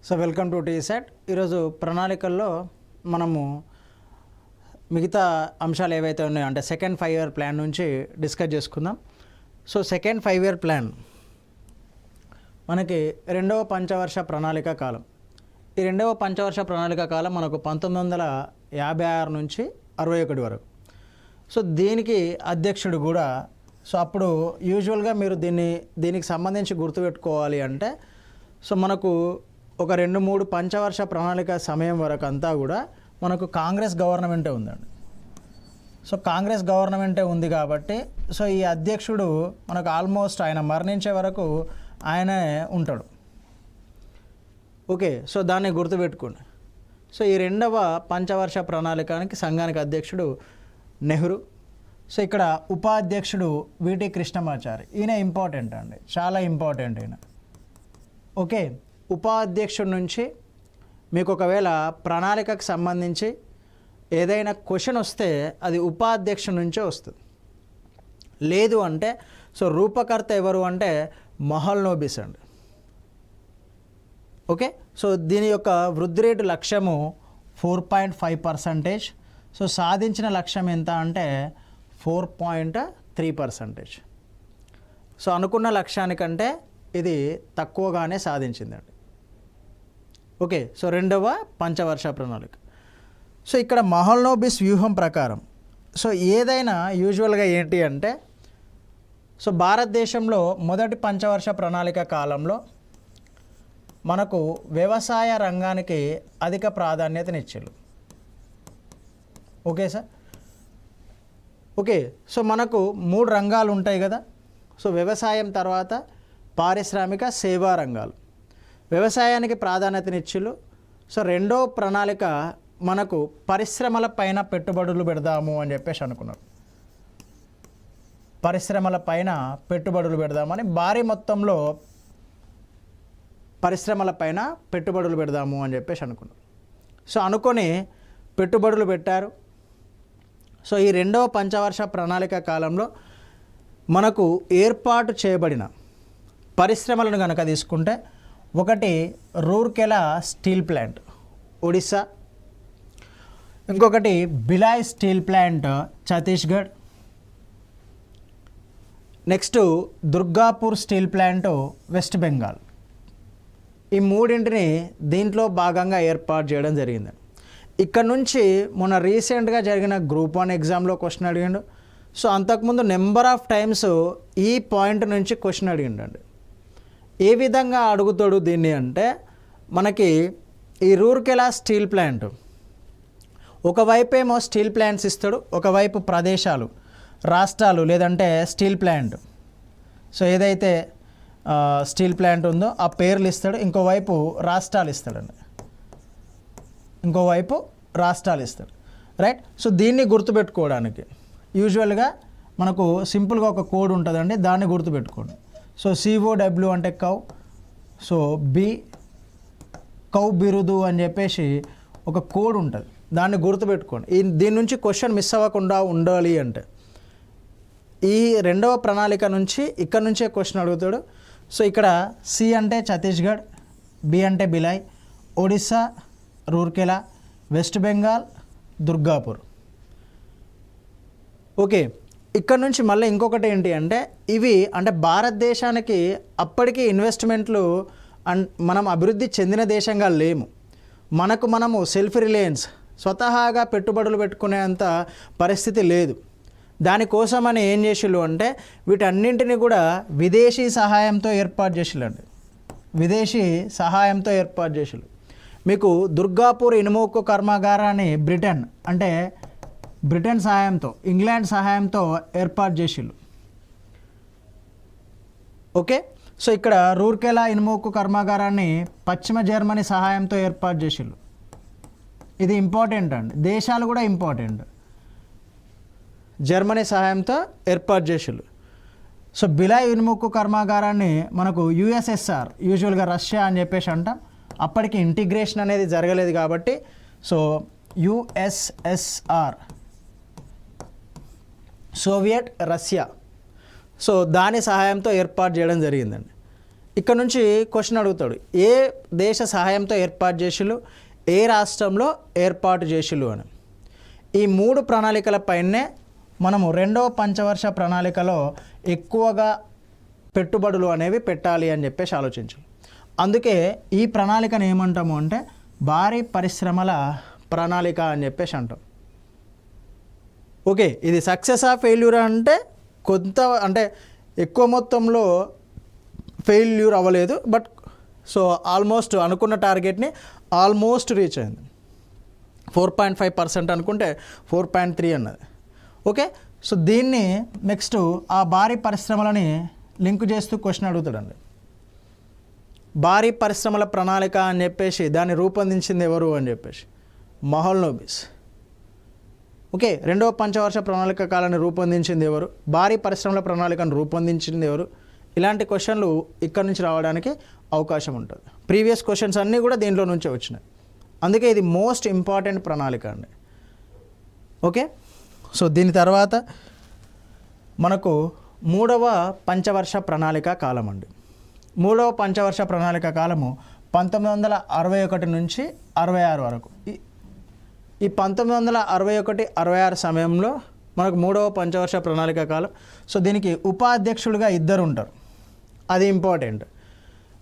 So welcome to టీసెట్. ఈరోజు ప్రణాళికల్లో మనము మిగతా అంశాలు ఏవైతే ఉన్నాయో అంటే సెకండ్ 5 ఇయర్ ప్లాన్ నుంచి డిస్కస్ చేసుకుందాం. సో సెకండ్ 5 ఇయర్ ప్లాన్ మనకి రెండవ పంచవర్ష ప్రణాళిక కాలం. ఈ రెండవ పంచవర్ష ప్రణాళిక కాలం మనకు 1956 నుంచి 61 వరకు. సో దీనికి అధ్యక్షుడు కూడా సో అప్పుడు యూజువల్గా మీరు దీనికి సంబంధించి గుర్తుపెట్టుకోవాలి అంటే సో మనకు ఒక 2-3 పంచవర్ష ప్రణాళిక సమయం వరకు అంతా కూడా మనకు కాంగ్రెస్ గవర్నమెంటే ఉందండి. సో కాంగ్రెస్ గవర్నమెంటే ఉంది కాబట్టి సో ఈ అధ్యక్షుడు మనకు ఆల్మోస్ట్ ఆయన మరణించే వరకు ఆయనే ఉంటాడు. ఓకే, సో దాన్ని గుర్తుపెట్టుకోండి. సో ఈ రెండవ పంచవర్ష ప్రణాళికానికి సంఘానికి అధ్యక్షుడు నెహ్రూ. సో ఇక్కడ ఉపాధ్యక్షుడు విటి కృష్ణమాచారి. ఈయన ఇంపార్టెంట్ అండి, చాలా ఇంపార్టెంట్ ఈయన. ఓకే, ఉపాధ్యక్షుడి నుంచి మీకు ఒకవేళ ప్రణాళికకు సంబంధించి ఏదైనా క్వశ్చన్ వస్తే అది ఉపాధ్యక్షుడి నుంచే వస్తుంది. లేదు అంటే సో రూపకర్త ఎవరు అంటే మహల్నోబిస్ అండి. ఓకే, సో దీని యొక్క వృద్ధి రేటు లక్ష్యము 4.5%. సో సాధించిన లక్ష్యం ఎంత అంటే 4.3%. సో అనుకున్న లక్ష్యానికంటే ఇది తక్కువగానే సాధించిందండి. ఓకే, సో రెండవ పంచవర్ష ప్రణాళిక. సో ఇక్కడ మహల్నోబిస్ వ్యూహం ప్రకారం సో ఏదైనా యూజువల్గా ఏంటి అంటే సో భారతదేశంలో మొదటి పంచవర్ష ప్రణాళిక కాలంలో మనకు వ్యవసాయ రంగానికి అధిక ప్రాధాన్యతనిచ్చారు. Okay sir. ఓకే, సో మనకు 3 రంగాలు ఉంటాయి కదా. సో వ్యవసాయం తర్వాత పారిశ్రామిక సేవా రంగాలు. వ్యవసాయానికి ప్రాధాన్యతనిచ్చిళ్ళు. సో రెండో ప్రణాళిక మనకు పరిశ్రమల పైన పెట్టుబడులు పెడదాము అని చెప్పేసి అనుకున్నారు. పరిశ్రమల పైన పెట్టుబడులు పెడదామని భారీ మొత్తంలో పరిశ్రమల పైన పెట్టుబడులు పెడదాము అని చెప్పేసి అనుకున్నారు. సో అనుకొని పెట్టుబడులు పెట్టారు. సో ఈ రెండవ పంచవర్ష ప్రణాళిక కాలంలో మనకు ఏర్పాటు చేయబడిన పరిశ్రమలను కనుక తీసుకుంటే ఒకటి రూర్కెలా స్టీల్ ప్లాంట్ ఒడిస్సా, ఇంకొకటి Bhilai steel plant Chhattisgarh, next Durgapur steel plant west Bengal. ఈ మూడింటిని దీంట్లో భాగంగా ఏర్పాటు చేయడం జరిగింది. ఇక్కడ నుంచి మొన్న రీసెంట్గా జరిగిన గ్రూప్ 1 ఎగ్జామ్లో క్వశ్చన్ అడిగిండు. సో అంతకుముందు నెంబర్ ఆఫ్ టైమ్స్ ఈ పాయింట్ నుంచి క్వశ్చన్ అడిగిండండి. ఏ విధంగా అడుగుతాడు దీన్ని అంటే మనకి ఈ రూర్కెలా స్టీల్ ప్లాంట్ ఒకవైపు ఏమో స్టీల్ ప్లాంట్స్ ఇస్తాడు, ఒకవైపు ప్రదేశాలు రాష్ట్రాలు లేదంటే స్టీల్ ప్లాంట్ సో ఏదైతే స్టీల్ ప్లాంట్ ఉందో ఆ పేర్లు ఇస్తాడు, ఇంకోవైపు రాష్ట్రాలు ఇస్తాడండి, ఇంకోవైపు రాష్ట్రాలు ఇస్తాడు. రైట్. సో దీన్ని గుర్తుపెట్టుకోవడానికి యూజువల్గా మనకు సింపుల్గా ఒక కోడ్ ఉంటుందండి, దాన్ని గుర్తుపెట్టుకోండి. సో COW అంటే కౌ, సో కౌ బిరుదు అని చెప్పేసి ఒక కోడ్ ఉంటుంది, దాన్ని గుర్తుపెట్టుకోండి. దీని నుంచి క్వశ్చన్ మిస్ అవ్వకుండా ఉండాలి అంటే ఈ రెండవ ప్రణాళిక నుంచి ఇక్కడ నుంచే క్వశ్చన్ అడుగుతాడు. సో ఇక్కడ C అంటే ఛత్తీస్గఢ్, B అంటే బిలాయ్, ఒడిస్సా రూర్కెలా, వెస్ట్ బెంగాల్ దుర్గాపూర్. ఓకే, ఇక్కడ నుంచి మళ్ళీ ఇంకొకటి ఏంటి అంటే ఇవి అంటే భారతదేశానికి అప్పటికి ఇన్వెస్ట్మెంట్లు మనం అభివృద్ధి చెందిన దేశంగా లేము. మనము సెల్ఫ్ రిలయన్స్ స్వతహాగా పెట్టుబడులు పెట్టుకునేంత పరిస్థితి లేదు. దానికోసమని ఏం చేసిళ్ళు అంటే వీటన్నింటినీ కూడా విదేశీ సహాయంతో ఏర్పాటు చేసిళ్ళండి. విదేశీ సహాయంతో ఏర్పాటు చేసిళ్ళు. మీకు దుర్గాపూర్ ఇనుము ఉక్కు కర్మాగారాన్ని బ్రిటన్ సహాయంతో ఇంగ్లాండ్ సహాయంతో ఏర్పాటు చేసిళ్ళు. ఓకే, సో ఇక్కడ రూర్కెలా ఇనుము ఉక్కు కర్మాగారాన్ని పశ్చిమ జర్మనీ సహాయంతో ఏర్పాటు చేసిళ్ళు. ఇది ఇంపార్టెంట్ అండి, దేశాలు కూడా ఇంపార్టెంట్. జర్మనీ సహాయంతో ఏర్పాటు చేసిళ్ళు. సో బిలాయ్ ఇనుము ఉక్కు కర్మాగారాన్ని మనకు USSR యూజువల్గా రష్యా అని చెప్పేసి అంటాం. అప్పటికి ఇంటిగ్రేషన్ అనేది జరగలేదు కాబట్టి so USSR Soviet Russia so దాని సహాయంతో ఏర్పాటు చేయడం జరిగిందండి. ఇక్కడ నుంచి క్వశ్చన్ అడుగుతాడు, ఏ దేశ సహాయంతో ఏర్పాటు చేసిళ్ళు, ఏ రాష్ట్రంలో ఏర్పాటు చేసిళ్ళు అని. ఈ 3 ప్రణాళికలపైనే మనము 2వ పంచవర్ష ప్రణాళికలో ఎక్కువగా పెట్టుబడులు అనేవి పెట్టాలి అని చెప్పేసి ఆలోచించాలి. అందుకే ఈ ప్రణాళికను ఏమంటాము అంటే భారీ పరిశ్రమల ప్రణాళిక అని చెప్పేసి అంటాం. ఓకే, ఇది సక్సెస్ ఆ ఫెయిల్యూర్ అంటే కొంత అంటే ఎక్కువ మొత్తంలో ఫెయిల్యూర్ అవ్వలేదు, బట్ సో ఆల్మోస్ట్ అనుకున్న టార్గెట్ని ఆల్మోస్ట్ రీచ్ అయింది. 4.5% అనుకుంటే 4.3 అన్నది. ఓకే, సో దీన్ని నెక్స్ట్ ఆ భారీ పరిశ్రమలని లింక్ చేస్తూ క్వశ్చన్ అడుగుతాడండి. భారీ పరిశ్రమల ప్రణాళిక అని చెప్పేసి దాన్ని రూపొందించింది ఎవరు అని చెప్పేసి మహల్నోబిస్. ఓకే, 2వ పంచవర్ష ప్రణాళిక కాలాన్ని రూపొందించింది ఎవరు, భారీ పరిశ్రమల ప్రణాళికను రూపొందించింది ఎవరు, ఇలాంటి క్వశ్చన్లు ఇక్కడ నుంచి రావడానికి అవకాశం ఉంటుంది. ప్రీవియస్ క్వశ్చన్స్ అన్నీ కూడా దీంట్లో నుంచే వచ్చినాయి. అందుకే ఇది మోస్ట్ ఇంపార్టెంట్ ప్రణాళిక అండి. ఓకే, సో దీని తర్వాత మనకు 3వ పంచవర్ష ప్రణాళిక కాలం అండి. 3వ పంచవర్ష ప్రణాళిక కాలము 1961 నుంచి 66 వరకు. ఈ 1961-66 సమయంలో మనకు 3వ పంచవర్ష ప్రణాళిక కాలం. సో దీనికి ఉపాధ్యక్షులుగా 2 ఉంటారు, అది ఇంపార్టెంట్.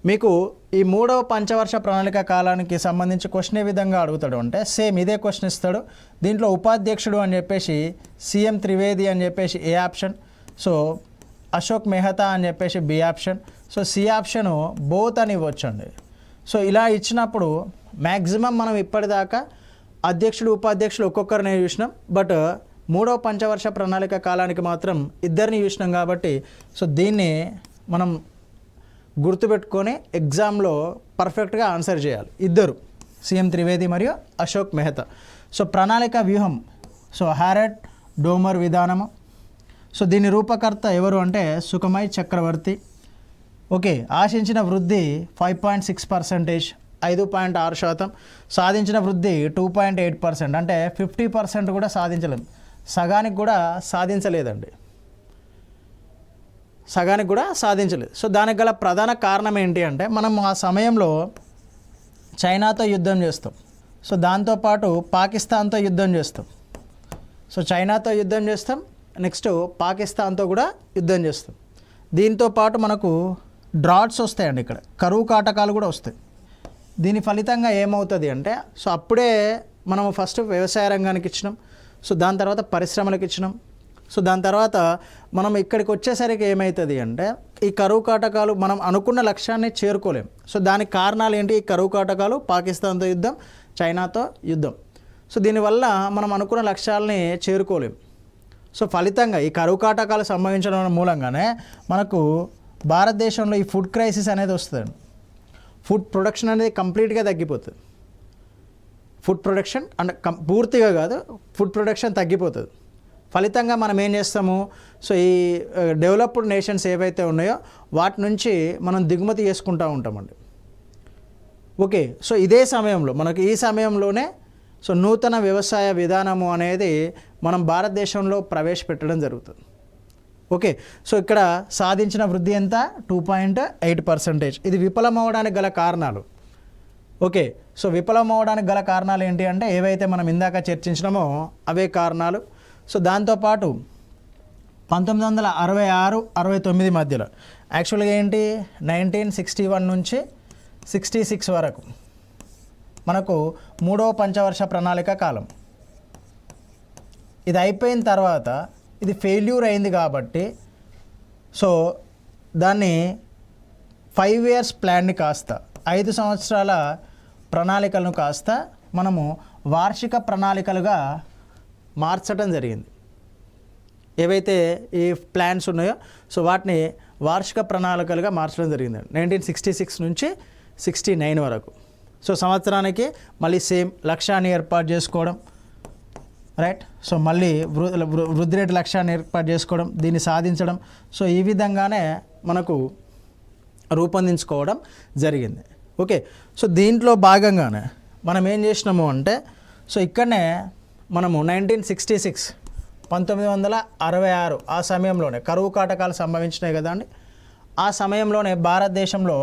మీకు ఈ 3వ పంచవర్ష ప్రణాళిక కాలానికి సంబంధించి క్వశ్చన్ ఏ విధంగా అడుగుతాడు అంటే సేమ్ ఇదే క్వశ్చన్ ఇస్తాడు. దీంట్లో ఉపాధ్యక్షుడు అని చెప్పేసి సీఎం త్రివేది అని చెప్పేసి A option, so Ashok Mehta అని చెప్పేసి B option, so C option both అని ఇవ్వచ్చండి. సో ఇలా ఇచ్చినప్పుడు మ్యాక్సిమం మనం ఇప్పటిదాకా అధ్యక్షుడు ఉపాధ్యక్షులు ఒక్కొక్కరిని చూసినాం, బట్ 3వ పంచవర్ష ప్రణాళిక కాలానికి మాత్రం 2 చూసినాం. కాబట్టి సో దీన్ని మనం గుర్తుపెట్టుకొని ఎగ్జామ్లో పర్ఫెక్ట్గా ఆన్సర్ చేయాలి. 2 సీఎం త్రివేది మరియు అశోక్ మెహతా. సో ప్రణాళిక వ్యూహం, సో హారెట్ డోమర్ విధానము. సో దీని రూపకర్త ఎవరు అంటే సుఖమయ్ చక్రవర్తి. ఓకే, ఆశించిన వృద్ధి 5.6%, 5.6%. సాధించిన వృద్ధి 2.8%, అంటే 50% కూడా సాధించలేదు, సగానికి కూడా సాధించలేదండి, సగానికి కూడా సాధించలేదు. సో దానికి గల ప్రధాన కారణం ఏంటి అంటే మనం ఆ సమయంలో చైనాతో యుద్ధం చేస్తాం, సో దాంతోపాటు పాకిస్తాన్తో యుద్ధం చేస్తాం. సో చైనాతో యుద్ధం చేస్తాం, నెక్స్ట్ పాకిస్తాన్తో కూడా యుద్ధం చేస్తాం. దీంతో పాటు మనకు డ్రాట్స్ వస్తాయండి, ఇక్కడ కరువు కాటకాలు కూడా వస్తాయి. దీని ఫలితంగా ఏమవుతుంది అంటే సో అప్పుడే మనము ఫస్ట్ వ్యవసాయ రంగానికి ఇచ్చినాం, సో దాని తర్వాత పరిశ్రమలకు ఇచ్చినాం. సో దాని తర్వాత మనం ఇక్కడికి వచ్చేసరికి ఏమవుతుంది అంటే ఈ కరువు కాటకాలు మనం అనుకున్న లక్ష్యాన్ని చేరుకోలేం. సో దానికి కారణాలు ఏంటి? ఈ కరువు కాటకాలు, పాకిస్తాన్తో యుద్ధం, చైనాతో యుద్ధం. సో దీనివల్ల మనం అనుకున్న లక్ష్యాలని చేరుకోలేం. సో ఫలితంగా ఈ కరువు కాటకాలు సంభవించడం మూలంగానే మనకు భారతదేశంలో ఈ ఫుడ్ క్రైసిస్ అనేది వస్తుంది. ఫుడ్ ప్రొడక్షన్ అనేది కంప్లీట్గా తగ్గిపోతుంది. ఫుడ్ ప్రొడక్షన్ అంటే పూర్తిగా కాదు, ఫుడ్ ప్రొడక్షన్ తగ్గిపోతుంది. ఫలితంగా మనం ఏం చేస్తాము, సో ఈ డెవలప్డ్ నేషన్స్ ఏవైతే ఉన్నాయో వాటి నుంచి మనం దిగుమతి చేసుకుంటూ ఉంటామండి. ఓకే, సో ఇదే సమయంలో మనకు ఈ సమయంలోనే సో నూతన వ్యవసాయ విధానము అనేది మనం భారతదేశంలో ప్రవేశపెట్టడం జరుగుతుంది. ఓకే, సో ఇక్కడ సాధించిన వృద్ధి ఎంత? 2.8%. ఇది విఫలమవడానికి గల కారణాలు. ఓకే, సో విఫలమవడానికి గల కారణాలు ఏంటి అంటే ఏవైతే మనం ఇందాక చర్చించినామో అవే కారణాలు. సో దాంతోపాటు 1966-69 మధ్యలో యాక్చువల్గా ఏంటి 1961 నుంచి 66 వరకు మనకు 3వ పంచవర్ష ప్రణాళిక కాలం. ఇది అయిపోయిన తర్వాత ఇది ఫెయిల్యూర్ అయింది కాబట్టి సో దాన్ని 5 years ప్లాన్ని కాస్త 5 సంవత్సరాల ప్రణాళికలను కాస్త మనము వార్షిక ప్రణాళికలుగా మార్చడం జరిగింది. ఏవైతే ఈ ప్లాన్స్ ఉన్నాయో సో వాటిని వార్షిక ప్రణాళికలుగా మార్చడం జరిగింది 1966 నుంచి 69 వరకు. సో సంవత్సరానికి మళ్ళీ సేమ్ లక్ష్యాన్ని ఏర్పాటు చేసుకోవడం, రైట్. సో మళ్ళీ వృద్ధి రేటు లక్ష్యాన్ని ఏర్పాటు చేసుకోవడం, దీన్ని సాధించడం. సో ఈ విధంగానే మనకు రూపొందించుకోవడం జరిగింది. ఓకే, సో దీంట్లో భాగంగానే మనం ఏం చేసినాము అంటే సో ఇక్కడనే మనము 1966 ఆ సమయంలోనే కరువు కాటకాలు సంభవించినాయి కదా అండి. ఆ సమయంలోనే భారతదేశంలో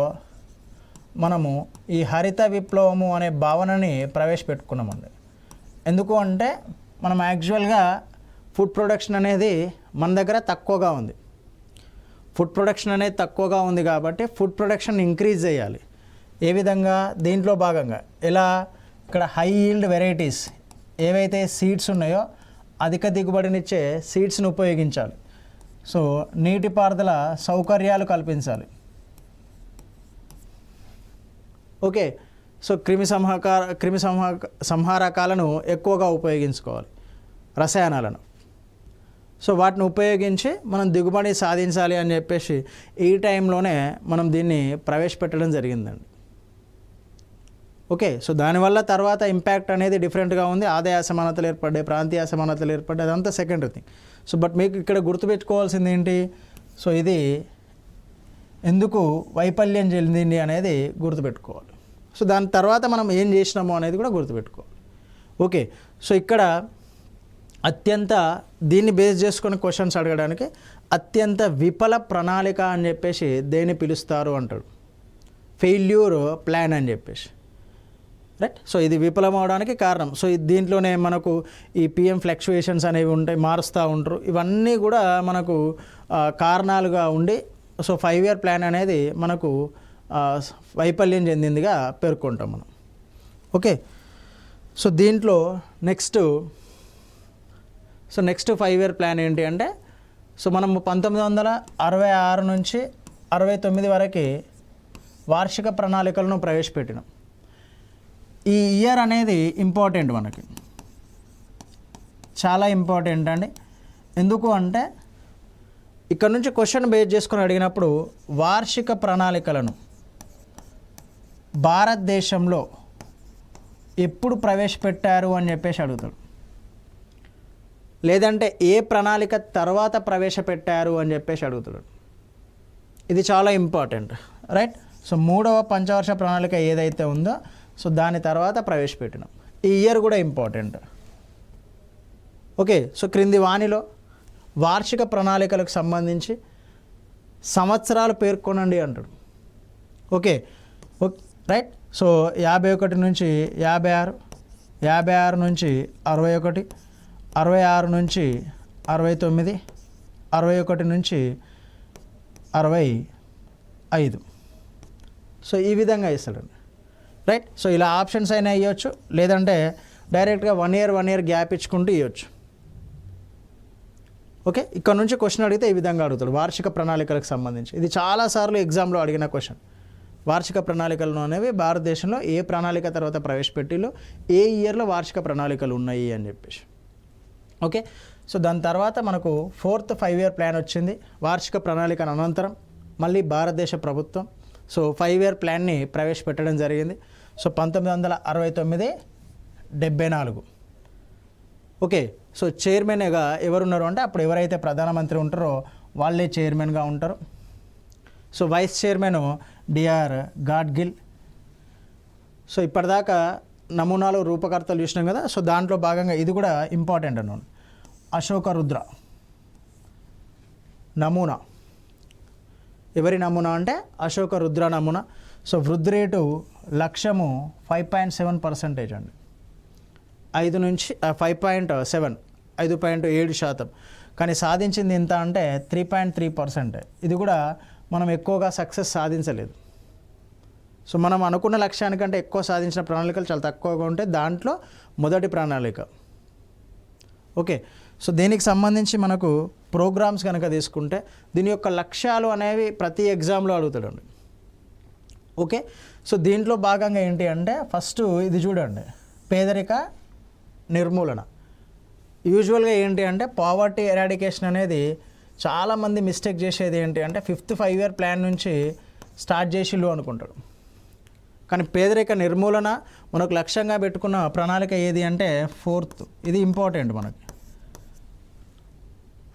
మనము ఈ హరిత విప్లవము అనే భావనని ప్రవేశపెట్టుకున్నామండి. ఎందుకు అంటే మనం యాక్చువల్గా ఫుడ్ ప్రొడక్షన్ అనేది మన దగ్గర తక్కువగా ఉంది. ఫుడ్ ప్రొడక్షన్ అనేది తక్కువగా ఉంది కాబట్టి ఫుడ్ ప్రొడక్షన్ ఇంక్రీజ్ చేయాలి. ఏ విధంగా? దీంట్లో భాగంగా ఎలా? ఇక్కడ హై ఈల్డ్ వెరైటీస్ ఏవైతే సీడ్స్ ఉన్నాయో అధిక దిగుబడినిచ్చే సీడ్స్ని ఉపయోగించాలి. సో నీటిపారుదల సౌకర్యాలు కల్పించాలి. ఓకే. సో క్రిమి సంహారకాలను ఎక్కువగా ఉపయోగించుకోవాలి, రసాయనాలను. సో వాటిని ఉపయోగించి మనం దిగుబడి సాధించాలి అని చెప్పేసి ఈ టైంలోనే మనం దీన్ని ప్రవేశపెట్టడం జరిగిందండి. ఓకే. సో దానివల్ల తర్వాత ఇంపాక్ట్ అనేది డిఫరెంట్గా ఉంది. ఆదాయ అసమానతలు ఏర్పడ్డాయి, ప్రాంతీయ అసమానతలు ఏర్పడ్డాయి, అదంతా సెకండరీ థింగ్. సో బట్ మీకు ఇక్కడ గుర్తుపెట్టుకోవాల్సింది ఏంటి? సో ఇది ఎందుకు వైఫల్యం చెందింది అనేది గుర్తుపెట్టుకోవాలి. సో దాని తర్వాత మనం ఏం చేసినామో అనేది కూడా గుర్తుపెట్టుకోవాలి. ఓకే. సో ఇక్కడ అత్యంత దీన్ని బేస్ చేసుకొని క్వశ్చన్స్ అడగడానికి అత్యంత విఫల ప్రణాళిక అని చెప్పేసి దేన్ని పిలుస్తారు అంటాడు. ఫెయిల్యూర్ ప్లాన్ అని చెప్పేసి, రైట్. సో ఇది విఫలం అవడానికి కారణం. సో దీంట్లోనే మనకు ఈ పిఎం ఫ్లక్చుయేషన్స్ అనేవి ఉంటాయి, మారుస్తూ ఉంటారు. ఇవన్నీ కూడా మనకు కారణాలుగా ఉండి సో 5 year ప్లాన్ అనేది మనకు వైఫల్యం చెందిందిగా పేర్కొంటాం మనం. ఓకే. సో దీంట్లో నెక్స్ట్ 5 year ప్లాన్ ఏంటి అంటే, సో మనం 1966 నుంచి 69 వరకు వార్షిక ప్రణాళికలను ప్రవేశపెట్టినాం. ఈ ఇయర్ అనేది ఇంపార్టెంట్, మనకి చాలా ఇంపార్టెంట్ అండి. ఎందుకు అంటే ఇక్కడ నుంచి క్వశ్చన్ బేస్ చేసుకొని అడిగినప్పుడు వార్షిక ప్రణాళికలను భారతదేశంలో ఎప్పుడు ప్రవేశపెట్టారు అని చెప్పేసి అడుగుతాడు. లేదంటే ఏ ప్రణాళిక తర్వాత ప్రవేశపెట్టారు అని చెప్పేసి అడుగుతాడు. ఇది చాలా ఇంపార్టెంట్, రైట్. సో 3వ పంచవర్ష ప్రణాళిక ఏదైతే ఉందో సో దాని తర్వాత ప్రవేశపెట్టినాం. ఈ ఇయర్ కూడా ఇంపార్టెంట్. ఓకే. సో క్రింది వాణిలో వార్షిక ప్రణాళికలకు సంబంధించి సంవత్సరాలు పేర్కొనండి అంటాడు. Okay, right. సో 51 నుంచి 56, 56 నుంచి 61, 66 నుంచి 69, 61 నుంచి 65. సో ఈ విధంగా ఇస్తాడండి, రైట్. సో ఇలా ఆప్షన్స్ అయినా ఇవ్వచ్చు, లేదంటే డైరెక్ట్గా 1 year గ్యాప్ ఇచ్చుకుంటూ ఇవ్వచ్చు. ఓకే. ఇక్కడ నుంచి క్వశ్చన్ అడిగితే ఈ విధంగా అడుగుతాడు వార్షిక ప్రణాళికలకు సంబంధించి. ఇది చాలాసార్లు ఎగ్జామ్లో అడిగిన క్వశ్చన్. వార్షిక ప్రణాళికలు అనేవి భారతదేశంలో ఏ ప్రణాళిక తర్వాత ప్రవేశపెట్టిలో ఏ ఇయర్లో వార్షిక ప్రణాళికలు ఉన్నాయి అని చెప్పేసి. ఓకే. సో దాని తర్వాత మనకు 4th 5 year ప్లాన్ వచ్చింది. వార్షిక ప్రణాళిక అనంతరం మళ్ళీ భారతదేశ ప్రభుత్వం సో 5 year ప్లాన్ని ప్రవేశపెట్టడం జరిగింది. సో 1969, 74. ఓకే. సో చైర్మన్గా ఎవరున్నారు అంటే అప్పుడు ఎవరైతే ప్రధానమంత్రి ఉంటారో వాళ్ళే చైర్మన్గా ఉంటారు. So vice chairman DR Gadgil. So ఇప్పటిదాకా నమూనాలు రూపకర్తలు చూసినాం కదా. సో దాంట్లో భాగంగా ఇది కూడా ఇంపార్టెంట్ అన్నాను. అశోక రుద్ర నమూనా. ఎవరి నమూనా అంటే అశోక రుద్ర నమూనా. సో వృద్ధి రేటు లక్ష్యము 5.7% అండి. 5 నుంచి 5.7, 5.7%. కానీ సాధించింది ఎంత అంటే 3.3%. ఇది కూడా మనం ఎక్కువగా సక్సెస్ సాధించలేదు. సో మనం అనుకున్న లక్ష్యానికంటే ఎక్కువ సాధించిన ప్రణాళికలు చాలా తక్కువగా ఉంటాయి. దాంట్లో మొదటి ప్రణాళిక. ఓకే. సో దీనికి సంబంధించి మనకు ప్రోగ్రామ్స్ కనుక తీసుకుంటే దీని యొక్క లక్ష్యాలు అనేవి ప్రతి ఎగ్జామ్లో అడుగుతాడండి. ఓకే. సో దీంట్లో భాగంగా ఏంటి అంటే ఫస్ట్ ఇది చూడండి, పేదరిక నిర్మూలన. యూజువల్గా ఏంటి అంటే పావర్టీ ఎరాడికేషన్ అనేది చాలామంది మిస్టేక్ చేసేది ఏంటి అంటే 5th 5 year ప్లాన్ నుంచి స్టార్ట్ చేసిళ్ళు అనుకుంటాడు. కానీ పేదరిక నిర్మూలన మనకు లక్ష్యంగా పెట్టుకున్న ప్రణాళిక ఏది అంటే 4th. ఇది ఇంపార్టెంట్ మనకి.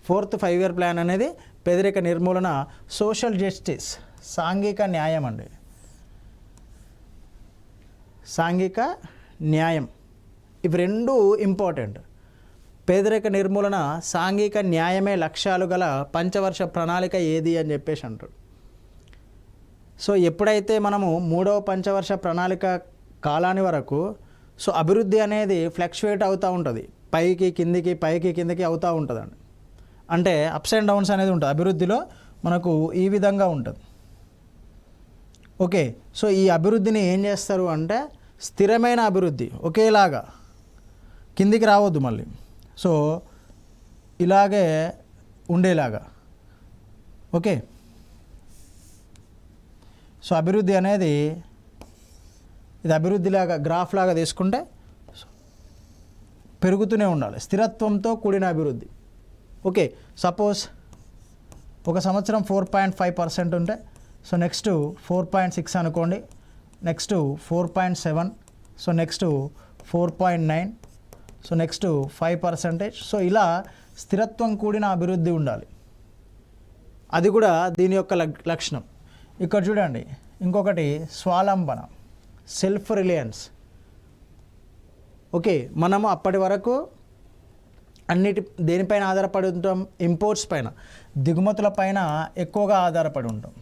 4th 5 year ప్లాన్ అనేది పేదరిక నిర్మూలన, సోషల్ జస్టిస్, సాంఘిక న్యాయం అండి. సాంఘిక న్యాయం, ఇవి రెండు ఇంపార్టెంట్. పేదరిక నిర్మూలన, సాంఘిక న్యాయమే లక్ష్యాలు గల పంచవర్ష ప్రణాళిక ఏది అని చెప్పేసి అంటాడు. సో ఎప్పుడైతే మనము 3వ పంచవర్ష ప్రణాళిక కాలాని వరకు సో అభివృద్ధి అనేది ఫ్లక్చువేట్ అవుతూ ఉంటుంది, పైకి కిందికి అవుతూ ఉంటుందండి. అంటే అప్స్ అండ్ డౌన్స్ అనేది ఉంటుంది అభివృద్ధిలో, మనకు ఈ విధంగా ఉంటుంది. ఓకే, సో ఈ అభివృద్ధిని ఏం చేస్తారు అంటే స్థిరమైన అభివృద్ధి, ఒకేలాగా కిందికి రావద్దు మళ్ళీ, సో ఇలాగే ఉండేలాగా. ఓకే, సో అభివృద్ధి అనేది ఇది అభివృద్ధిలాగా గ్రాఫ్ లాగా తీసుకుంటే పెరుగుతూనే ఉండాలి, స్థిరత్వంతో కూడిన అభివృద్ధి. ఓకే, సపోజ్ ఒక సంవత్సరం 4.5% ఉంటే సో నెక్స్ట్ 4.6 అనుకోండి, next 4.7, so next 4.9, so next 5%. So ఇలా స్థిరత్వం కూడిన అభివృద్ధి ఉండాలి, అది కూడా దీని యొక్క లక్షణం. ఇక్కడ చూడండి, ఇంకొకటి స్వాలంబన, సెల్ఫ్ రిలయన్స్. ఓకే, మనము అప్పటి వరకు దేనిపైన ఆధారపడి ఉంటాం, ఇంపోర్ట్స్ పైన, దిగుమతుల పైన ఎక్కువగా ఆధారపడి ఉంటాం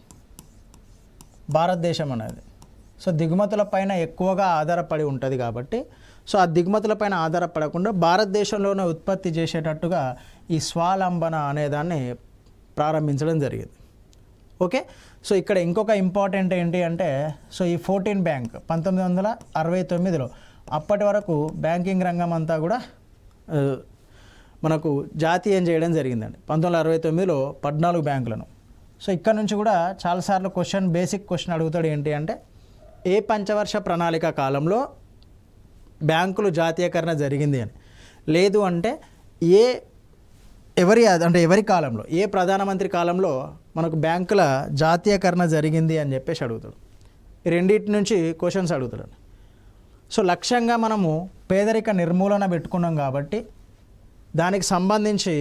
భారతదేశం అనేది. సో దిగుమతుల పైన ఎక్కువగా ఆధారపడి ఉంటుంది కాబట్టి సో ఆ దిగుమతుల పైన ఆధారపడకుండా భారతదేశంలోనే ఉత్పత్తి చేసేటట్టుగా ఈ స్వాలంబన అనేదాన్ని ప్రారంభించడం జరిగింది. ఓకే, సో ఇక్కడ ఇంకొక ఇంపార్టెంట్ ఏంటి అంటే సో ఈ 14 బ్యాంక్ 1969లో అప్పటి వరకు బ్యాంకింగ్ రంగం అంతా కూడా మనకు జాతీయం చేయడం జరిగిందండి. 1969లో 14 బ్యాంకులను. సో ఇక్కడ నుంచి కూడా చాలాసార్లు బేసిక్ క్వశ్చన్ అడుగుతాడు, ఏంటి అంటే ఏ పంచవర్ష ప్రణాళిక కాలంలో బ్యాంకులు జాతీయకరణ జరిగింది అని. లేదు అంటే ఎవరి కాలంలో, ఏ ప్రధానమంత్రి కాలంలో మనకు బ్యాంకుల జాతీయకరణ జరిగింది అని చెప్పేసి అడుగుతాడు. ఈ రెండింటి నుంచి క్వశ్చన్స్ అడుగుతాడు. సో లక్ష్యంగా మనము పేదరిక నిర్మూలన పెట్టుకున్నాం కాబట్టి దానికి సంబంధించి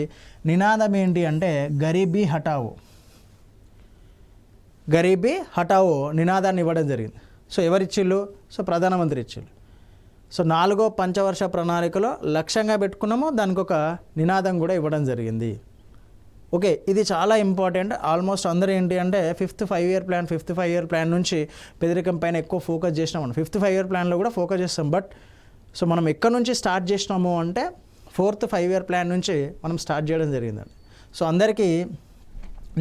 నినాదం ఏంటి అంటే గరీబీ హటావో నినాదాన్ని ఇవ్వడం జరిగింది. సో ఎవరిచ్చిళ్ళు? సో ప్రధానమంత్రి ఇచ్చిళ్ళు. సో 4వ పంచవర్ష ప్రణాళికలో లక్ష్యంగా పెట్టుకున్నాము, దానికి ఒక నినాదం కూడా ఇవ్వడం జరిగింది. ఓకే, ఇది చాలా ఇంపార్టెంట్. ఆల్మోస్ట్ అందరూ ఏంటి అంటే 5th 5-year ప్లాన్ నుంచి పేదరికం పైన ఎక్కువ ఫోకస్ చేసినాం. 5th 5-year ప్లాన్లో కూడా ఫోకస్ చేస్తాం, బట్ సో మనం ఎక్కడి నుంచి స్టార్ట్ చేసినాము అంటే 4th 5-year ప్లాన్ నుంచి మనం స్టార్ట్ చేయడం జరిగిందండి. సో అందరికీ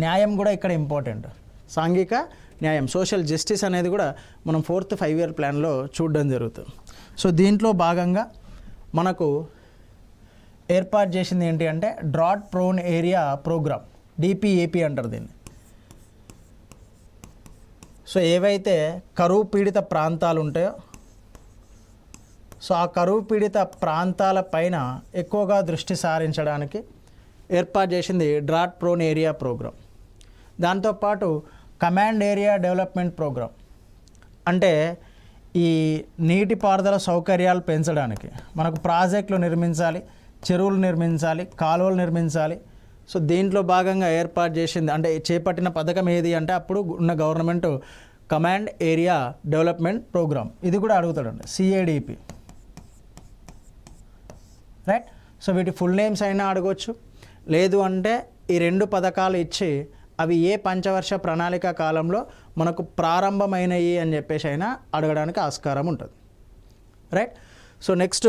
న్యాయం కూడా ఇక్కడ ఇంపార్టెంట్, సాంఘిక న్యాయం, సోషల్ జస్టిస్ అనేది కూడా మనం 4th 5-year ప్లాన్లో చూడడం జరుగుతుంది. సో దీంట్లో భాగంగా మనకు ఏర్పాటు చేసింది ఏంటి అంటే drought prone area programme, DPAP అంటారు దీన్ని. సో ఏవైతే కరువు పీడిత ప్రాంతాలు ఉంటాయో సో ఆ కరువు పీడిత ప్రాంతాల పైన ఎక్కువగా దృష్టి సారించడానికి ఏర్పాటు చేసింది డ్రాట్ ప్రోన్ ఏరియా ప్రోగ్రామ్. దాంతోపాటు కమాండ్ ఏరియా డెవలప్మెంట్ ప్రోగ్రామ్, అంటే ఈ నీటిపారుదల సౌకర్యాలు పెంచడానికి మనకు ప్రాజెక్టులు నిర్మించాలి, చెరువులు నిర్మించాలి, కాలువలు నిర్మించాలి. సో దీంట్లో భాగంగా ఏర్పాటు చేసింది అంటే చేపట్టిన పథకం ఏది అంటే అప్పుడు ఉన్న government command area development programme. ఇది కూడా అడుగుతాడండి, CADP, రైట్. సో వీటి ఫుల్ నేమ్స్ అయినా అడగవచ్చు, లేదు అంటే ఈ 2 పథకాలు ఇచ్చి అవి ఏ పంచవర్ష ప్రణాళిక కాలంలో మనకు ప్రారంభమైనవి అని చెప్పేసి అయినా అడగడానికి ఆస్కారం ఉంటుంది, రైట్. సో నెక్స్ట్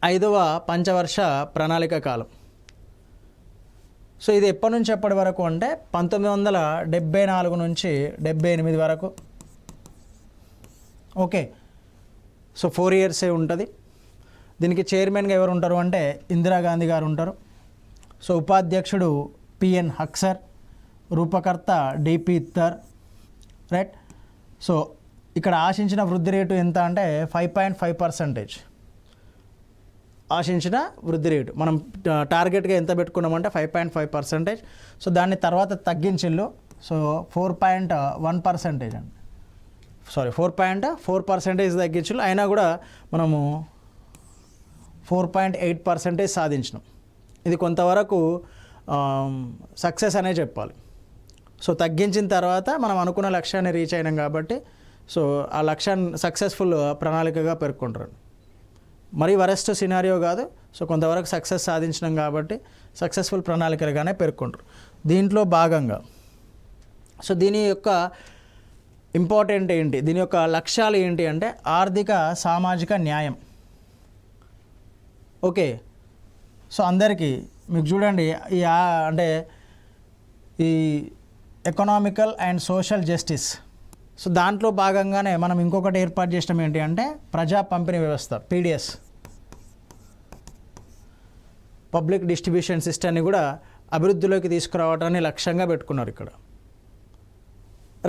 5వ పంచవర్ష ప్రణాళిక కాలం. సో ఇది ఎప్పటి నుంచి ఎప్పటి వరకు అంటే 1974 నుంచి 78 వరకు. ఓకే, సో 4 years ఉంటుంది. దీనికి చైర్మన్గా ఎవరు ఉంటారు అంటే ఇందిరాగాంధీ గారు ఉంటారు. సో ఉపాధ్యక్షుడు PN Haksar, రూపకర్త DP ఇత్తర్, right. So ఇక్కడ ఆశించిన వృద్ధి రేటు ఎంత అంటే 5.5%. ఆశించిన వృద్ధి రేటు మనం టార్గెట్గా ఎంత పెట్టుకున్నామంటే 5.5%. సో దాన్ని తర్వాత తగ్గించిళ్ళు. సో 4.1% అండి, 4.4% తగ్గించిళ్ళు. అయినా కూడా మనము 4.8% సాధించినాం. ఇది కొంతవరకు సక్సెస్ అనే చెప్పాలి. సో తగ్గించిన తర్వాత మనం అనుకున్న లక్ష్యాన్ని రీచ్ అయినాం కాబట్టి సో ఆ లక్ష్యాన్ని సక్సెస్ఫుల్ ప్రణాళికగా పేర్కొంటారు. మరీ వరెస్ట్ సినారియో కాదు, సో కొంతవరకు సక్సెస్ సాధించినాం కాబట్టి సక్సెస్ఫుల్ ప్రణాళికలుగానే పేర్కొంటారు. దీంట్లో భాగంగా సో దీని యొక్క ఇంపార్టెంట్ ఏంటి, దీని యొక్క లక్ష్యాలు ఏంటి అంటే ఆర్థిక సామాజిక న్యాయం. ఓకే, సో అందరికీ మీకు చూడండి అంటే ఈ economical and social justice. So దాంట్లో భాగంగానే మనం ఇంకొకటి ఏర్పాటు చేసినాం ఏంటి అంటే ప్రజా పంపిణీ వ్యవస్థ, పీడిఎస్, పబ్లిక్ డిస్ట్రిబ్యూషన్ సిస్టమ్ని కూడా అభివృద్ధిలోకి తీసుకురావడాన్ని లక్ష్యంగా పెట్టుకున్నారు ఇక్కడ.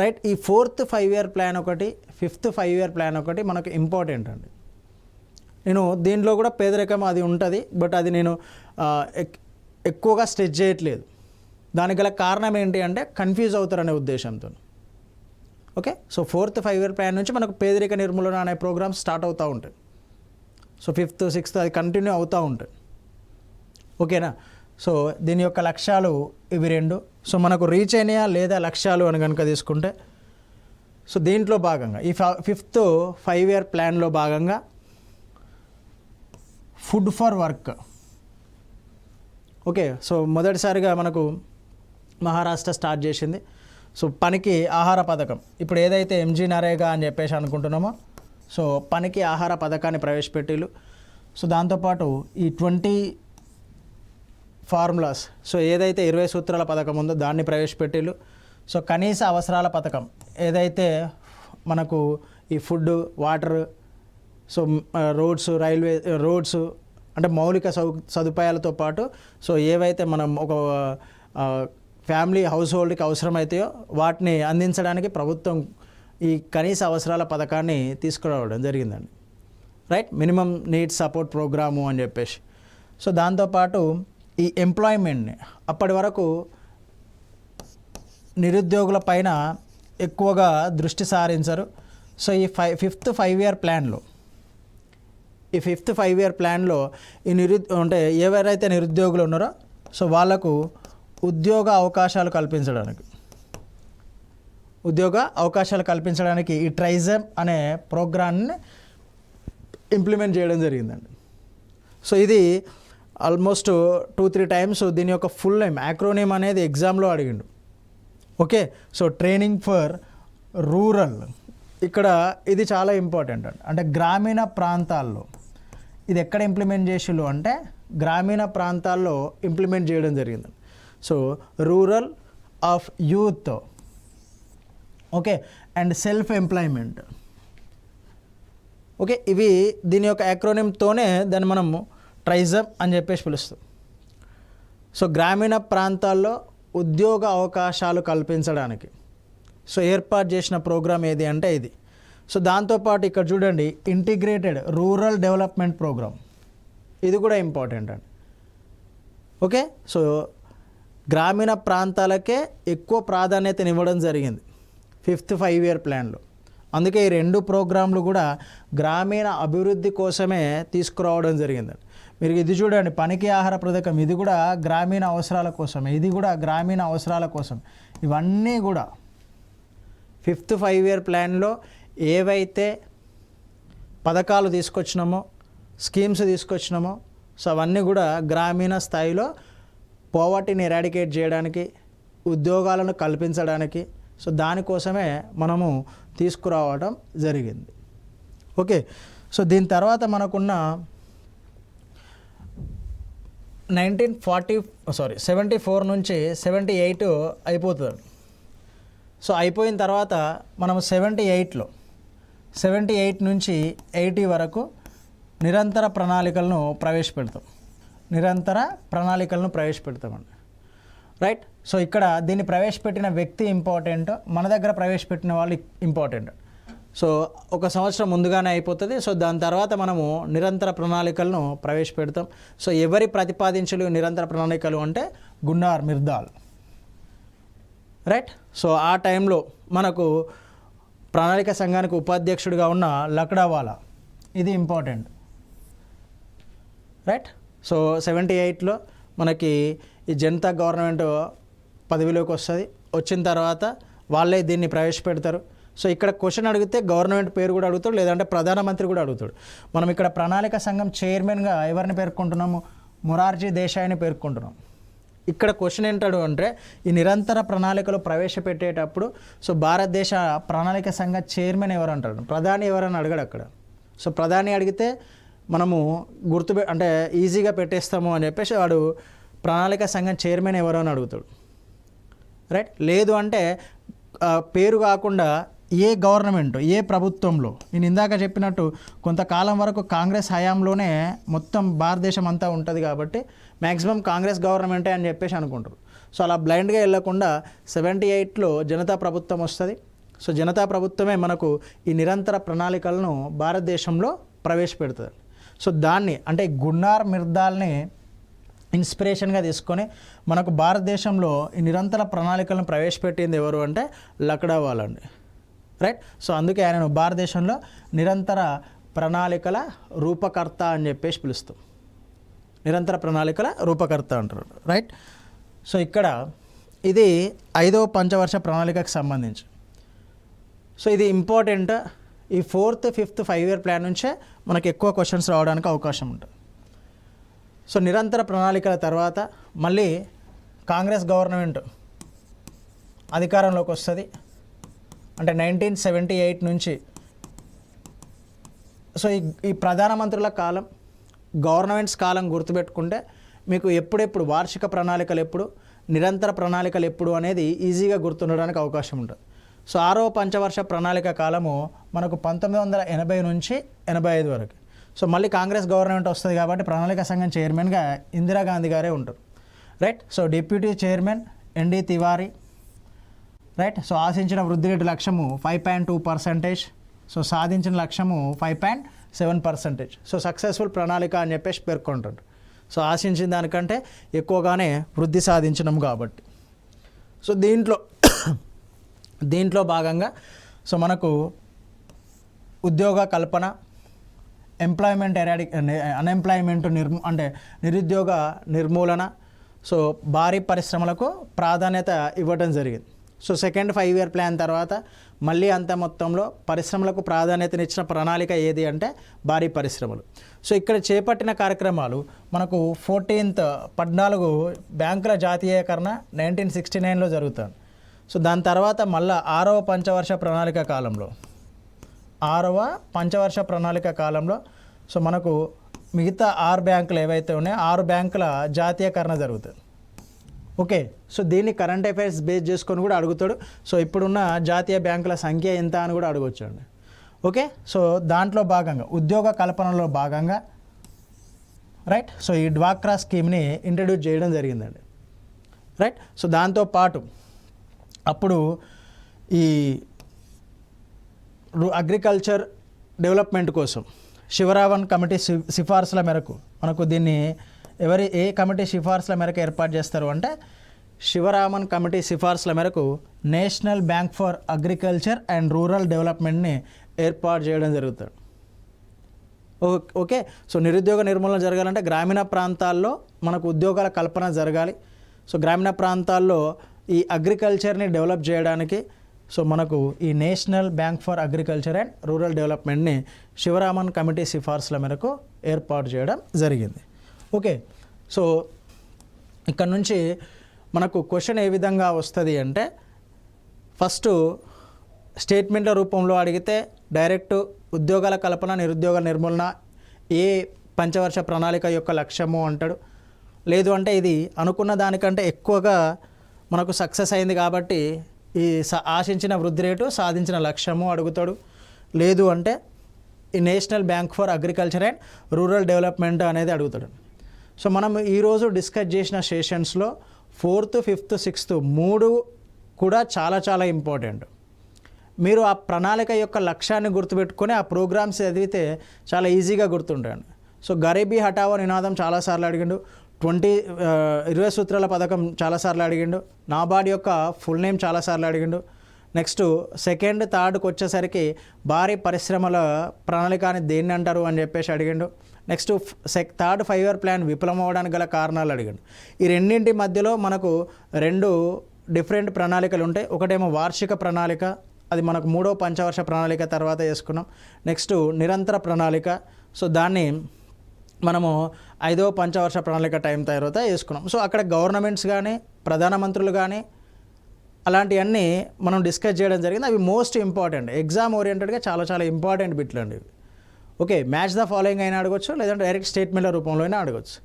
రైట్, ఈ 4th 5-year ప్లాన్ ఒకటి, 5th 5-year ప్లాన్ ఒకటి మనకు ఇంపార్టెంట్ అండి. నేను దీంట్లో కూడా పేదరికం అది ఉంటుంది, బట్ అది నేను ఎక్కువగా స్ట్రెచ్ చేయట్లేదు. దానికి గల కారణం ఏంటి అంటే కన్ఫ్యూజ్ అవుతారనే ఉద్దేశంతో. Okay, so 4th 5-year plan నుంచి మనకు పేదరిక నిర్మూలన అనే ప్రోగ్రామ్స్ స్టార్ట్ అవుతూ ఉంటాయి. సో 5th 6th అది కంటిన్యూ అవుతూ ఉంటాయి. ఓకేనా, సో దీని యొక్క లక్ష్యాలు ఇవి 2. సో మనకు రీచ్ అయినాయా లేదా లక్ష్యాలు అని కనుక తీసుకుంటే, సో దీంట్లో భాగంగా ఈ 5th 5-year ప్లాన్లో భాగంగా food for work. Okay, so మొదటిసారిగా మనకు మహారాష్ట్ర స్టార్ట్ చేసింది. సో పనికి ఆహార పథకం, ఇప్పుడు ఏదైతే ఎంజీ నరేగా అని చెప్పేసి అనుకుంటున్నామో, సో పనికి ఆహార పథకాన్ని ప్రవేశపెట్టిలు. సో దాంతోపాటు ఈ 20 ఫార్ములాస్, సో ఏదైతే 20 సూత్రాల పథకం ఉందో దాన్ని ప్రవేశపెట్టిలు. సో కనీస అవసరాల పథకం, ఏదైతే మనకు ఈ ఫుడ్, వాటర్, సో రోడ్స్ అంటే మౌలిక సదుపాయాలతో పాటు సో ఏవైతే మనం ఒక ఫ్యామిలీ హౌస్ హోల్డ్కి అవసరమైతాయో వాటిని అందించడానికి ప్రభుత్వం ఈ కనీస అవసరాల పథకాన్ని తీసుకురావడం జరిగిందండి. Right, minimum needs support programme అని చెప్పేసి. సో దాంతోపాటు ఈ ఎంప్లాయ్మెంట్ని అప్పటి వరకు నిరుద్యోగుల పైన ఎక్కువగా దృష్టి సారించరు. సో ఈ 5th 5-year ప్లాన్లో ఈ 5th 5-year ప్లాన్లో ఈ అంటే ఎవరైతే నిరుద్యోగులు ఉన్నారో సో వాళ్లకు ఉద్యోగ అవకాశాలు కల్పించడానికి ఈ ట్రైజమ్ అనే ప్రోగ్రామ్ని ఇంప్లిమెంట్ చేయడం జరిగిందండి. సో ఇది ఆల్మోస్ట్ 2-3 టైమ్స్ దీని యొక్క ఫుల్ నేమ్, యాక్రోనేమ్ అనేది ఎగ్జామ్లో అడిగిండు. Okay, so training for rural, ఇక్కడ ఇది చాలా ఇంపార్టెంట్ అండి. అంటే గ్రామీణ ప్రాంతాల్లో ఇది ఎక్కడ ఇంప్లిమెంట్ చేసిళ్ళు అంటే గ్రామీణ ప్రాంతాల్లో ఇంప్లిమెంట్ చేయడం జరిగింది. So rural of youth, okay, and self employment. Okay, ఇవి దీని యొక్క యాక్రోనిమ్తోనే దాన్ని మనము ట్రైజమ్ అని చెప్పేసి పిలుస్తాం. సో గ్రామీణ ప్రాంతాల్లో ఉద్యోగ అవకాశాలు కల్పించడానికి సో ఏర్పాటు చేసిన ప్రోగ్రామ్ ఏది అంటే ఇది. సో దాంతోపాటు ఇక్కడ చూడండి ఇంటిగ్రేటెడ్ రూరల్ డెవలప్మెంట్ ప్రోగ్రామ్, ఇది కూడా ఇంపార్టెంట్ అండి. ఓకే, సో గ్రామీణ ప్రాంతాలకే ఎక్కువ ప్రాధాన్యతనివ్వడం జరిగింది 5th 5-year ప్లాన్లో. అందుకే ఈ 2 ప్రోగ్రాంలు కూడా గ్రామీణ అభివృద్ధి కోసమే తీసుకురావడం జరిగిందండి. మీరు ఇది చూడండి, పనికి ఆహార పథకం, ఇది కూడా గ్రామీణ అవసరాల కోసమే, ఇది కూడా గ్రామీణ అవసరాల కోసం. ఇవన్నీ కూడా 5th 5-year ప్లాన్లో ఏవైతే పథకాలు తీసుకొచ్చినామో, స్కీమ్స్ తీసుకొచ్చినామో సో అవన్నీ కూడా గ్రామీణ స్థాయిలో పోవర్టీని ఎరాడికేట్ చేయడానికి, ఉద్యోగాలను కల్పించడానికి సో దానికోసమే మనము తీసుకురావడం జరిగింది. ఓకే, సో దీని తర్వాత మనకున్న 74 నుంచి 78 అయిపోతుంది. సో అయిపోయిన తర్వాత మనం 78 నుంచి 80 వరకు నిరంతర ప్రణాళికలను ప్రవేశపెడతామండి. రైట్, సో ఇక్కడ దీన్ని ప్రవేశపెట్టిన వ్యక్తి ఇంపార్టెంట్, మన దగ్గర ప్రవేశపెట్టిన వాళ్ళు ఇంపార్టెంట్. సో 1 సంవత్సరం ముందుగానే అయిపోతుంది. సో దాని తర్వాత మనము నిరంతర ప్రణాళికలను ప్రవేశపెడతాం. సో ఎవరి ప్రతిపాదించలు నిరంతర ప్రణాళికలు అంటే గున్నార్ మిర్దాల్. రైట్, సో ఆ టైంలో మనకు ప్రణాళిక సంఘానికి ఉపాధ్యక్షుడిగా ఉన్న లక్డావాలా, ఇది ఇంపార్టెంట్. రైట్, సో 78లో మనకి ఈ జనతా గవర్నమెంట్ పదవిలోకి వస్తుంది. వచ్చిన తర్వాత వాళ్ళే దీన్ని ప్రవేశపెడతారు. సో ఇక్కడ క్వశ్చన్ అడిగితే గవర్నమెంట్ పేరు కూడా అడుగుతాడు, లేదంటే ప్రధానమంత్రి కూడా అడుగుతాడు. మనం ఇక్కడ ప్రణాళిక సంఘం చైర్మన్గా ఎవరిని పేర్కొంటున్నాము? మొరార్జీ దేశాయిని పేర్కొంటున్నాం. ఇక్కడ క్వశ్చన్ ఏంటాడు అంటే ఈ నిరంతర ప్రణాళికలు ప్రవేశపెట్టేటప్పుడు సో భారతదేశ ప్రణాళిక సంఘ చైర్మన్ ఎవరు అంటాడు, ప్రధాని ఎవరని అడగడు అక్కడ. సో ప్రధాని అడిగితే మనము అంటే ఈజీగా పెట్టేస్తాము అని చెప్పేసి వాడు ప్రణాళిక సంఘం చైర్మన్ ఎవరు అని అడుగుతాడు, రైట్. లేదు అంటే పేరు కాకుండా ఏ గవర్నమెంట్ ఏ ప్రభుత్వంలో, నేను ఇందాక చెప్పినట్టు కొంతకాలం వరకు కాంగ్రెస్ హయాంలోనే మొత్తం భారతదేశం అంతా ఉంటుంది కాబట్టి మ్యాక్సిమం కాంగ్రెస్ గవర్నమెంటే అని చెప్పేసి అనుకుంటారు. సో అలా బ్లైండ్గా వెళ్ళకుండా 78లో జనతా ప్రభుత్వం వస్తుంది. సో జనతా ప్రభుత్వమే మనకు ఈ నిరంతర ప్రణాళికలను భారతదేశంలో ప్రవేశపెడుతుంది. సో దాన్ని అంటే గున్నార్ మిర్దాల్ని ఇన్స్పిరేషన్గా తీసుకొని మనకు భారతదేశంలో ఈ నిరంతర ప్రణాళికలను ప్రవేశపెట్టింది ఎవరు అంటే లక్డవాల్ అండి, రైట్. సో అందుకే ఆయనను భారతదేశంలో నిరంతర ప్రణాళికల రూపకర్త అని చెప్పేసి పిలుస్తాం, నిరంతర ప్రణాళికల రూపకర్త అంటారు, రైట్. సో ఇక్కడ ఇది 5వ పంచవర్ష ప్రణాళికకు సంబంధించి. సో ఇది ఇంపార్టెంట్. ఈ 4th, 5th 5-year ప్లాన్ నుంచే మనకు ఎక్కువ క్వశ్చన్స్ రావడానికి అవకాశం ఉంటుంది. సో నిరంతర ప్రణాళికల తర్వాత మళ్ళీ కాంగ్రెస్ గవర్నమెంట్ అధికారంలోకి వస్తుంది. అంటే 1978 నుంచి. సో ఈ ప్రధానమంత్రుల కాలం, గవర్నమెంట్స్ కాలం గుర్తుపెట్టుకుంటే మీకు ఎప్పుడెప్పుడు వార్షిక ప్రణాళికలు ఎప్పుడు, నిరంతర ప్రణాళికలు ఎప్పుడు అనేది ఈజీగా గుర్తుండడానికి అవకాశం ఉంటుంది. సో 6వ పంచవర్ష ప్రణాళిక కాలము మనకు 1980 నుంచి 85 వరకు. సో మళ్ళీ కాంగ్రెస్ గవర్నమెంట్ వస్తుంది కాబట్టి ప్రణాళిక సంఘం చైర్మన్గా ఇందిరాగాంధీ గారే ఉంటారు, right. So deputy chairman ND Tiwari, right. So ఆశించిన వృద్ధి రేటు లక్ష్యము 5.2%. సో సాధించిన లక్ష్యము 5.7%. సో సక్సెస్ఫుల్ ప్రణాళిక అని చెప్పేసి పేర్కొంటారు. సో ఆశించిన దానికంటే ఎక్కువగానే వృద్ధి సాధించడం కాబట్టి. సో దీంట్లో భాగంగా సో మనకు ఉద్యోగ కల్పన, అన్ఎంప్లాయ్మెంట్ అంటే నిరుద్యోగ నిర్మూలన, సో భారీ పరిశ్రమలకు ప్రాధాన్యత ఇవ్వడం జరిగింది. సో సెకండ్ 5-year ప్లాన్ తర్వాత మళ్ళీ అంత మొత్తంలో పరిశ్రమలకు ప్రాధాన్యతనిచ్చిన ప్రణాళిక ఏది అంటే భారీ పరిశ్రమలు. సో ఇక్కడ చేపట్టిన కార్యక్రమాలు మనకు 14 బ్యాంకుల జాతీయకరణ 1969లో జరుగుతుంది. సో దాని తర్వాత మళ్ళీ 6వ పంచవర్ష ప్రణాళిక కాలంలో సో మనకు మిగతా 6 బ్యాంకులు ఏవైతే ఉన్నాయో 6 బ్యాంకుల జాతీయకరణ జరుగుతుంది, ఓకే. సో దీన్ని కరెంట్ అఫైర్స్ బేస్ చేసుకొని కూడా అడుగుతాడు. సో ఇప్పుడున్న జాతీయ బ్యాంకుల సంఖ్య ఎంత అని కూడా అడగొచ్చు అండి, ఓకే. సో దాంట్లో భాగంగా ఉద్యోగ కల్పనలో భాగంగా, రైట్. సో ఈ డ్వాక్రా స్కీమ్ని ఇంట్రడ్యూస్ చేయడం జరిగిందండి, రైట్. సో దాంతోపాటు అప్పుడు ఈ అగ్రికల్చర్ డెవలప్మెంట్ కోసం శివరామన్ కమిటీ సిఫార్సుల మేరకు మనకు దీన్ని ఏ కమిటీ సిఫార్సుల మేరకు ఏర్పాటు చేస్తారు అంటే శివరామన్ కమిటీ సిఫార్సుల మేరకు national bank for agriculture and rural డెవలప్మెంట్ని ఏర్పాటు చేయడం జరుగుతుంది, ఓకే. సో నిరుద్యోగ నిర్మూలన జరగాలంటే గ్రామీణ ప్రాంతాల్లో మనకు ఉద్యోగాల కల్పన జరగాలి. సో గ్రామీణ ప్రాంతాల్లో ఈ అగ్రికల్చర్ని డెవలప్ చేయడానికి సో మనకు ఈ national bank for agriculture and rural డెవలప్మెంట్ని శివరామన్ కమిటీ సిఫార్సుల మేరకు ఏర్పాటు చేయడం జరిగింది, ఓకే. సో ఇక్కడ నుంచి మనకు క్వశ్చన్ ఏ విధంగా వస్తుంది అంటే ఫస్ట్ స్టేట్మెంట్ల రూపంలో అడిగితే డైరెక్ట్ ఉద్యోగాల కల్పన, నిరుద్యోగ నిర్మూలన ఏ పంచవర్ష ప్రణాళిక యొక్క లక్ష్యము అంటాడు. లేదు అంటే ఇది అనుకున్న దానికంటే ఎక్కువగా మనకు సక్సెస్ అయింది కాబట్టి ఈ ఆశించిన వృద్ధి రేటు, సాధించిన లక్ష్యము అడుగుతాడు. లేదు అంటే ఈ national bank for agriculture and rural development అనేది అడుగుతాడు. సో మనం ఈరోజు డిస్కస్ చేసిన సెషన్స్లో 4th, 5th, 6th 3 కూడా చాలా చాలా ఇంపార్టెంట్. మీరు ఆ ప్రణాళిక యొక్క లక్ష్యాన్ని గుర్తుపెట్టుకొని ఆ ప్రోగ్రామ్స్ చదివితే చాలా ఈజీగా గుర్తుంటాయండి. సో గరీబీ హఠావో నినాదం చాలాసార్లు అడిగిండు, 20 సూత్రాల పథకం చాలాసార్లు అడిగిండు, నాబార్డ్ యొక్క ఫుల్ నేమ్ చాలాసార్లు అడిగిండు. నెక్స్ట్ 2nd, 3rdకి వచ్చేసరికి భారీ పరిశ్రమల ప్రణాళికని దేన్ని అంటారు అని చెప్పేసి అడిగిండు. నెక్స్ట్ 3rd 5-year ప్లాన్ విఫలం అవ్వడానికి గల కారణాలు అడిగాడు. ఈ రెండింటి మధ్యలో మనకు 2 డిఫరెంట్ ప్రణాళికలు ఉంటాయి. ఒకటేమో వార్షిక ప్రణాళిక, అది మనకు 3వ పంచవర్ష ప్రణాళిక తర్వాత చేసుకున్నాం. నెక్స్ట్ నిరంతర ప్రణాళిక, సో దాన్ని మనము 5వ పంచవర్ష ప్రణాళిక టైం తర్వాత వేసుకున్నాం. సో అక్కడ గవర్నమెంట్స్ కానీ ప్రధానమంత్రులు కానీ అలాంటివన్నీ మనం డిస్కస్ చేయడం జరిగింది. అవి మోస్ట్ ఇంపార్టెంట్, ఎగ్జామ్ ఓరియంటెడ్గా చాలా చాలా ఇంపార్టెంట్ బిట్లు అండి ఇవి. ఓకే, మ్యాచ్ ద ఫాలోయింగ్ అయినా అడగొచ్చు, లేదంటే డైరెక్ట్ స్టేట్మెంట్ల రూపంలో అయినా అడగొచ్చు,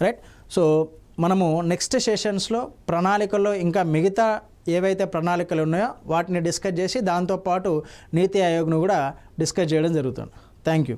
రైట్. సో మనము నెక్స్ట్ సెషన్స్లో ప్రణాళికల్లో ఇంకా మిగతా ఏవైతే ప్రణాళికలు ఉన్నాయో వాటిని డిస్కస్ చేసి దాంతోపాటు నీతి ఆయోగ్ను కూడా డిస్కస్ చేయడం జరుగుతుంది. Thank you.